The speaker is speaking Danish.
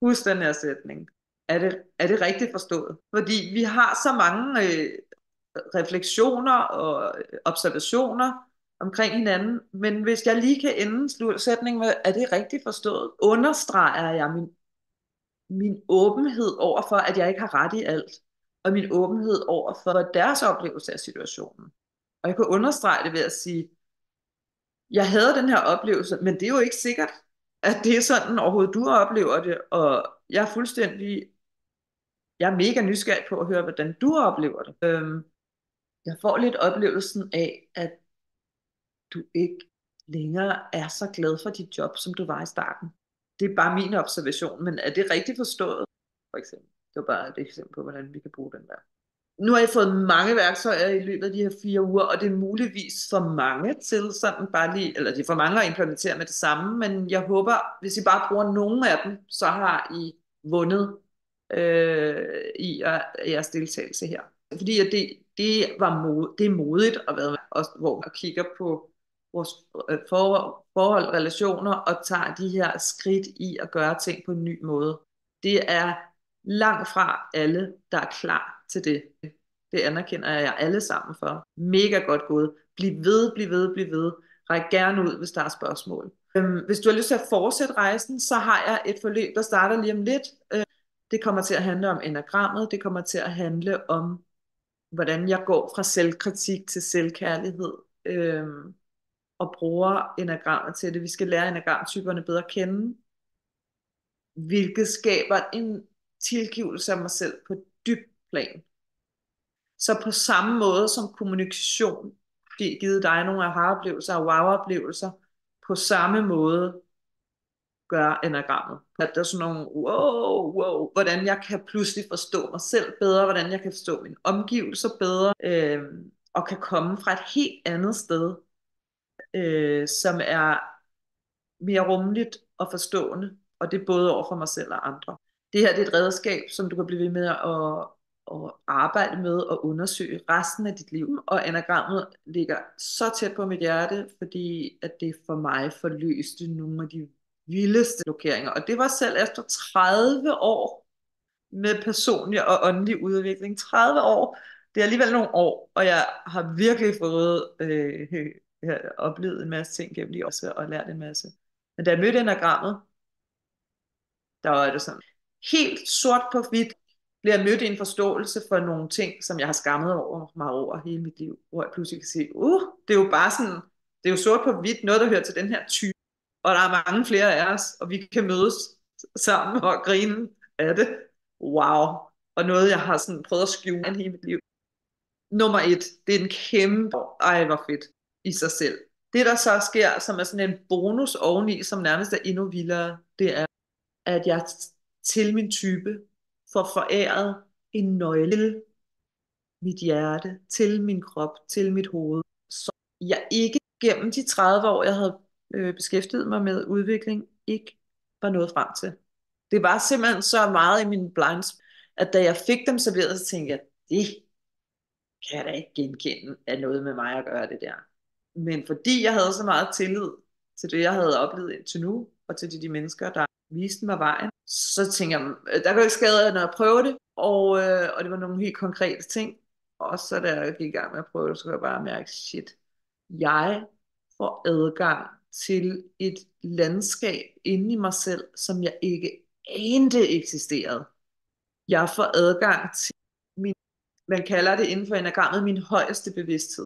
Husk den her sætning. Er det rigtigt forstået? Fordi vi har så mange refleksioner og observationer omkring hinanden, men hvis jeg lige kan ende sætningen med, er det rigtigt forstået, understreger jeg min åbenhed over for, at jeg ikke har ret i alt, og min åbenhed over for deres oplevelse af situationen. Og jeg kan understrege det ved at sige, jeg havde den her oplevelse, men det er jo ikke sikkert, at det er sådan overhovedet, du oplever det, og jeg er mega nysgerrig på at høre, hvordan du oplever det. Jeg får lidt oplevelsen af, at du ikke længere er så glad for dit job, som du var i starten. Det er bare min observation, men er det rigtigt forstået? For eksempel. Det var bare et eksempel på, hvordan vi kan bruge den der. Nu har jeg fået mange værktøjer i løbet af de her 4 uger, og det er muligvis for mange til sådan bare lige, eller det er for mange at implementere med det samme, men jeg håber, hvis I bare bruger nogle af dem, så har I vundet jeres deltagelse her. Fordi at det er modigt at være med os, hvor vi kigger på vores forhold, relationer og tager de her skridt i at gøre ting på en ny måde. Det er langt fra alle, der er klar til det. Det anerkender jeg alle sammen for. Mega godt gået. Bliv ved, bliv ved, bliv ved. Ræk gerne ud, hvis der er spørgsmål. Hvis du har lyst til at fortsætte rejsen, så har jeg et forløb, der starter lige om lidt. Det kommer til at handle om enagrammet. Det kommer til at handle om, hvordan jeg går fra selvkritik til selvkærlighed. Og bruger enagrammet til det. Vi skal lære enagramtyperne bedre at kende. Hvilket skaber en tilgivelse af mig selv på et dybt plan. Så på samme måde som kommunikation har givet dig nogle aha-oplevelser og wow-oplevelser, på samme måde gør enagrammet. At der er sådan nogle, wow, hvordan jeg kan pludselig forstå mig selv bedre, hvordan jeg kan forstå mine omgivelser bedre, og kan komme fra et helt andet sted, som er mere rummeligt og forstående, og det er både over for mig selv og andre. Det her det er et redskab, som du kan blive ved med at arbejde med og undersøge resten af dit liv. Og enagrammet ligger så tæt på mit hjerte, fordi at det for mig forløste nogle af de vildeste blokeringer. Og det var selv efter 30 år med personlig og åndelig udvikling. 30 år, det er alligevel nogle år, og jeg har virkelig fået jeg har oplevet en masse ting gennem de år og lært en masse. Men da jeg mødte enagrammet, der var det sådan helt sort på hvidt, bliver jeg mødt i en forståelse for nogle ting, som jeg har skammet mig over hele mit liv, hvor jeg pludselig kan sige, det er jo bare sådan, det er jo sort på hvidt, noget der hører til den her type, og der er mange flere af os, og vi kan mødes sammen og grine af det. Wow. Og noget, jeg har sådan prøvet at skjule hele mit liv. Nummer 1, det er en kæmpe, hvor fedt i sig selv. Det, der så sker, som er sådan en bonus oveni, som nærmest er endnu vildere, det er, at jeg til min type får foræret en nøgle til mit hjerte, til min krop, til mit hoved, som jeg ikke gennem de 30 år, jeg havde beskæftiget mig med udvikling, ikke var nået frem til. Det var simpelthen så meget i min blinds, at da jeg fik dem serveret, så tænkte jeg, det kan jeg da ikke genkende af noget med mig at gøre det der. Men fordi jeg havde så meget tillid til det, jeg havde oplevet indtil nu, og til de mennesker, der viste mig vejen, så tænkte jeg, der kan jo ikke skade, når jeg prøver det, og det var nogle helt konkrete ting. Og så da jeg gik i gang med at prøve det, så kunne jeg bare mærke, shit, jeg får adgang til et landskab inde i mig selv, som jeg ikke anede eksisterede. Jeg får adgang til man kalder det inden for enagrammet min højeste bevidsthed.